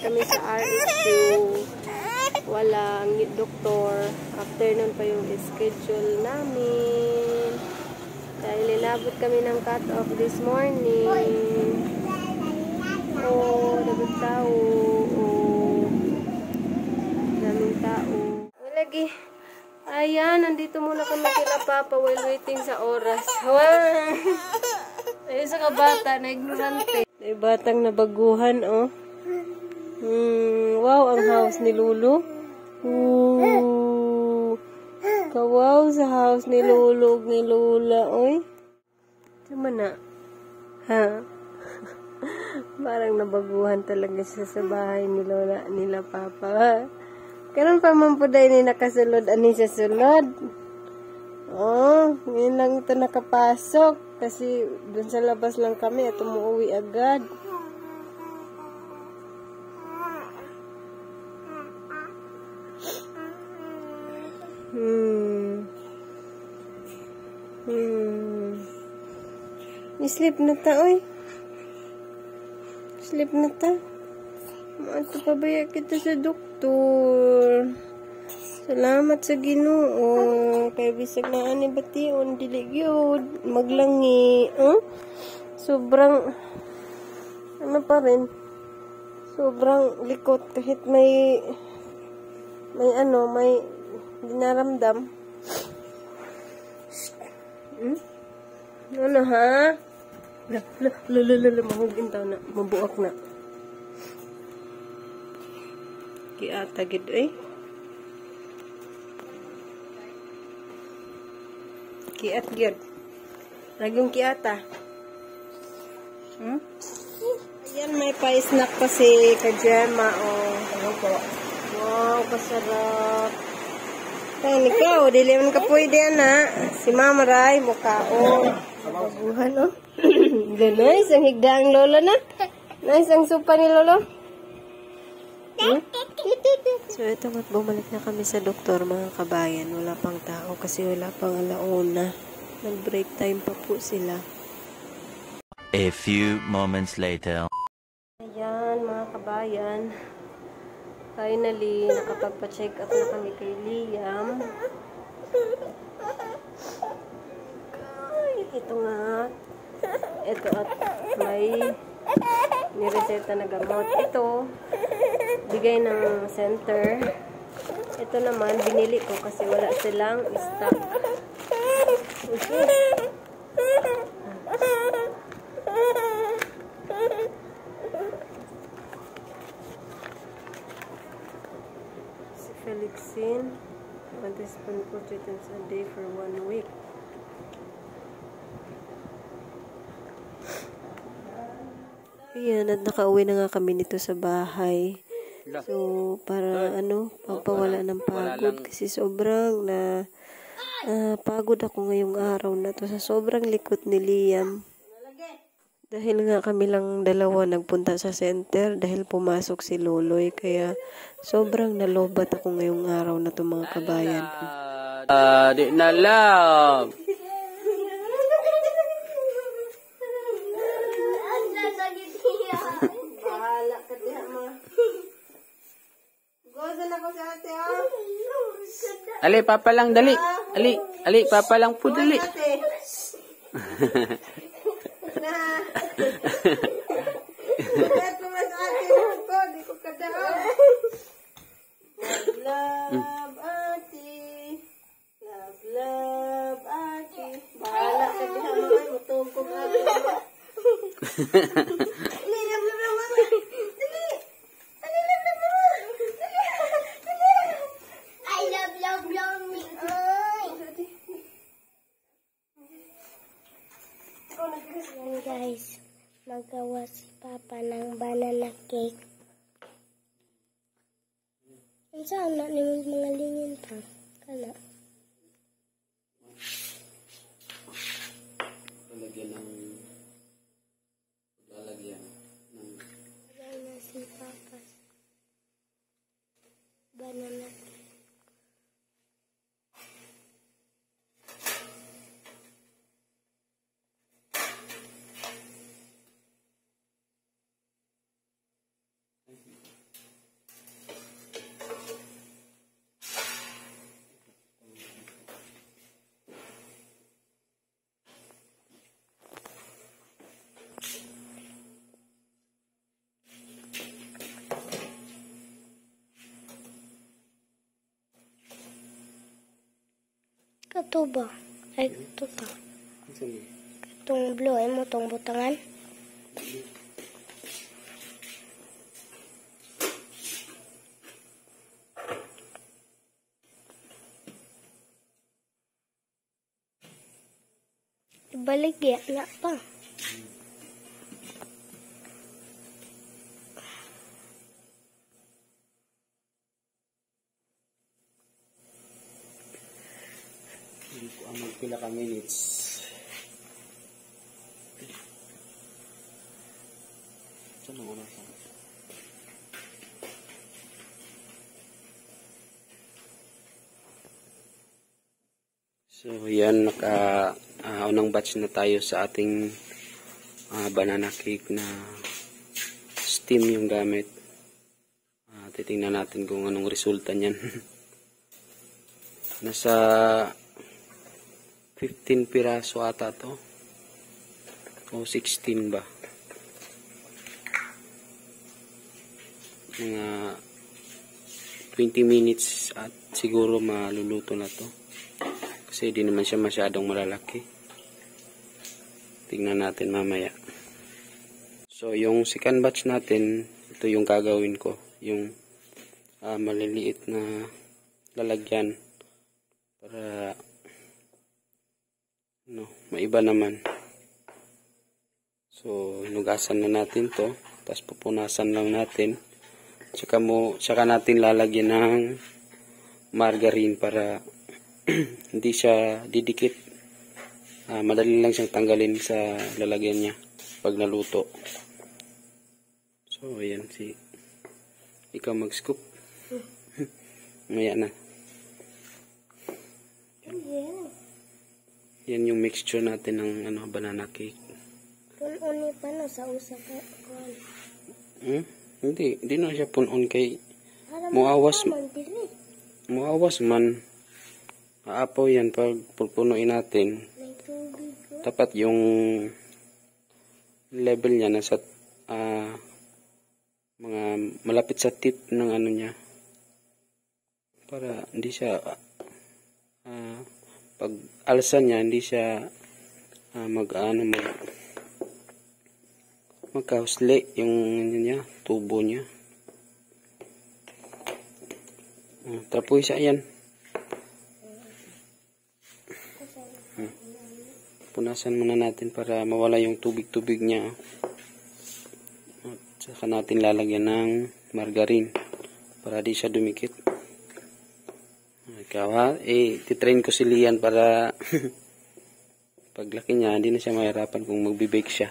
kami sa RSU. Walang doktor. Afternoon pa yung schedule namin. Dahil nilabot kami ng cut-off this morning. Oh, daming tao. Oh, daming tao. Lagi. Ayan, nandito muna kami kila Papa while waiting sa oras. Ayun sa kabata na ignorante. Ay, batang nabaguhan, oh. Wow, ang house ni Lulu. Kawaw sa house ni Lulu ni Lula, oy. Tama na. Ha? Parang nabaguhan talaga siya sa bahay ni Lola, nila Papa. Ha? Karon pa man po dahil ni nakasulod, ani sa sulod. Oh, ngayon lang ito nakapasok. Kasi dun sa labas lang kami at umuwi agad. Sleep na ta, oy. Sleep na ta. Maato pabaya kita sa doktor. Salamat sa Ginoo. Kay bisag na ani bation dili gyud maglangi. Sobrang ano pa rin. Sobrang likot kahit may dinaramdam. Ano ha? Mahugin tao na. Mabuak na. Kiata gid eh. Kiat gid. Lagyong kiata. Ayan, may pa-snack pa si Kajema. Oh, ano po? Wow, kasarap. Kaya ikaw, dili man ka pwede ana. Si Mama Ray, mukhaon. Baguhan, oh. Nice, ang higda ang lolo na. Nice ang supa ni lolo. So, ito at bumalik na kami sa doktor, mga kabayan. Wala pang tao kasi wala pang alauna. Nag-break time pa po sila. A few moments later. Ayan, mga kabayan. Finally, nakapagpa-check up na kami kay Liam. Ito nga. Ito at may nireseta na gamot. Ito, bigay ng center. Ito naman, binili ko kasi wala silang stock. Felixin, 1 teaspoon po 3 times a day for 1 week. Ayan, at nakauwi na nga kami nito sa bahay. So, para pagpawala ng pagod. Kasi sobrang pagod ako ngayong araw na to sa sobrang likot ni Liam. Dahil nga kami lang dalawa nagpunta sa center dahil pumasok si Loloy. Kaya sobrang nalobat ako ngayong araw na to, mga kabayan. Di na love. Bahala ka diha, ma. Gozan ako sa ate, oh. Ali, papa lang, dali. Ali, papa lang po, dali. Kaya tumas ate ko, di ko kadaan. Love, ate. Love, ate. Bahala ka diha, ma. Mutong ko ate. Guys, magawa si Papa ng banana cake. Ang saan na mga lingin pa? Kana. Lalagyan na si Papa. Banana cake. to ba? Ay, ito ta. Itong blue, ay mo itong butangan. Ibaligya na pa. Hindi ko ang magpila ka minutes. Saan ang oras? So, yan, unang batch na tayo sa ating banana cake na steam yung gamit. Titingnan natin kung anong resulta niyan. Nasa 15 piraso ata to. O 16 ba? Mga 20 minutes at siguro maluluto na to. Kasi di naman siya masyadong malalaki. Tingnan natin mamaya. So, yung second batch natin, ito yung gagawin ko. Yung maliliit na lalagyan. Para maiba naman. So, hinugasan na natin to. Tapos pupunasan lang natin. Tsaka natin lalagyan ng margarine para hindi siya didikit. Madali lang siyang tanggalin sa lalagyan niya pag naluto. So, ayan ikaw mag-scoop. Maya na. Yan yung mixture natin ng banana cake. Punon pa na sa usa ka. Hindi na siya punon kay muawas man. Aapaw yan pag pupunuin natin. Dapat yung level niya nasa mga malapit sa tip ng niya. Para hindi siya pag alsa niya hindi siya magkausli yung niya, tubo niya. Tapos yan. Punasan muna natin para mawala yung tubig-tubig niya. At saka natin lalagyan ng margarine para di siya dumikit. Ikaw ha, titrain ko si Lian para paglaki niya, hindi na siya mahirapan kung magbe-bake siya.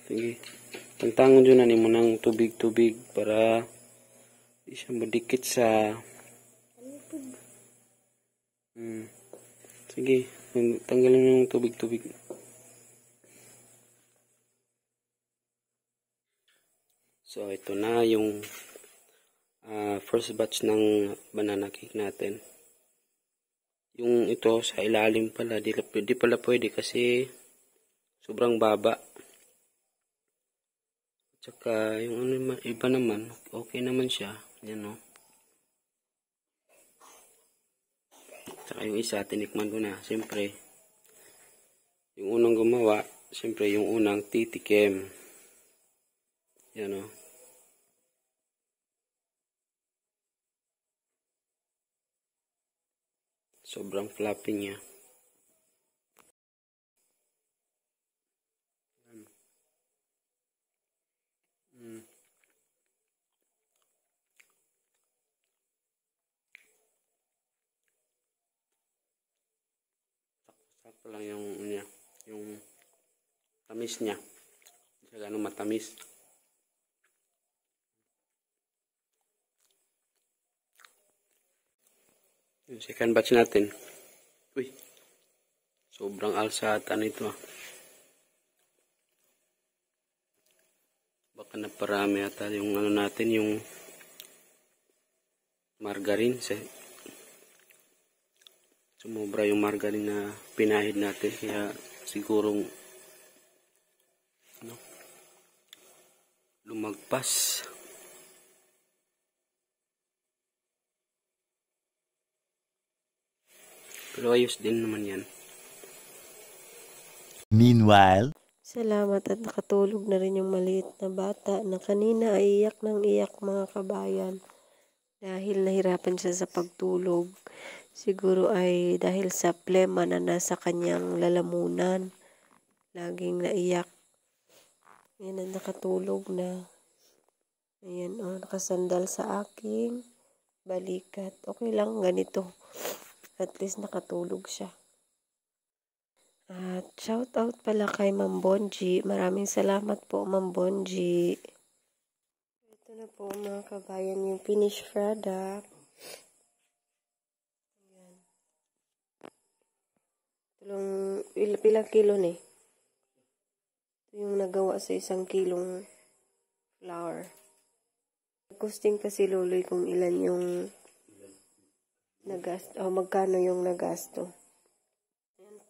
Sige, tangtangon dyan na mo ng tubig-tubig para di siya madikit sa sige, tanggalin mo yung tubig-tubig. So, ito na yung first batch ng banana cake natin. Yung ito sa ilalim pala, di pala pwede kasi sobrang baba. Tsaka yung iba naman, okay naman siya. Yan o. Tsaka yung isa, tinikman ko na. Siyempre, yung unang gumawa, siyempre yung unang titikim. Yan o. Sobrang fluffy niya. Sakto lang yung tamis niya. Hindi siya ganun matamis. Yung second batch natin. Uy. Sobrang alsa ata nito ah. Baka naparami ata yung natin, yung margarine. Sumobra yung margarine na pinahid natin. Kaya sigurong lumagpas. Pero ayos din naman yan. Meanwhile, Salamat at nakatulog na rin yung maliit na bata na kanina ay iyak ng iyak mga kabayan. Dahil nahirapan siya sa pagtulog. Siguro ay dahil sa plema na nasa kanyang lalamunan. Laging naiyak. Yan at nakatulog na. Ayan nakasandal sa aking balikat. Okay lang ganito. At least nakatulog siya. At shout out pala kay Ma'am Bonji. Maraming salamat po Ma'am Bonji. Ito na po mga kabayan yung finished product. Ayan. Pilang kilo ni? Ito yung nagawa sa 1 kilong flour. Costing kasi luloy kung ilan yung nagasto, magkano yung nagasto.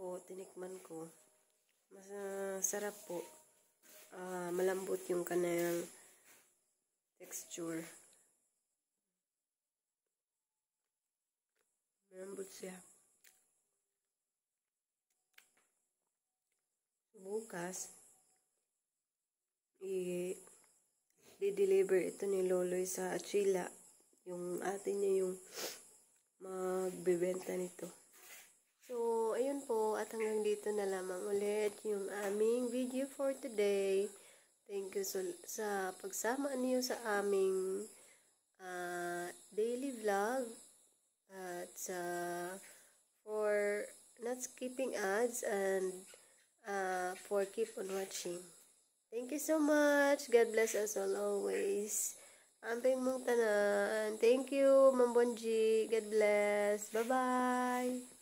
Po, tinikman ko. Masarap po. Malambot yung kanang texture. Malambot siya. Bukas, i-deliver ito ni Loloy sa Achila. Yung ate niya yung magbebenta nito. So, ayun po, at hanggang dito na lamang ulit yung aming video for today. Thank you sa pagsama niyo sa aming daily vlog at for not skipping ads and for keep on watching. Thank you so much. God bless us all always. Amping mong tanan. Thank you, Ma'am Bonji. God bless. Bye-bye.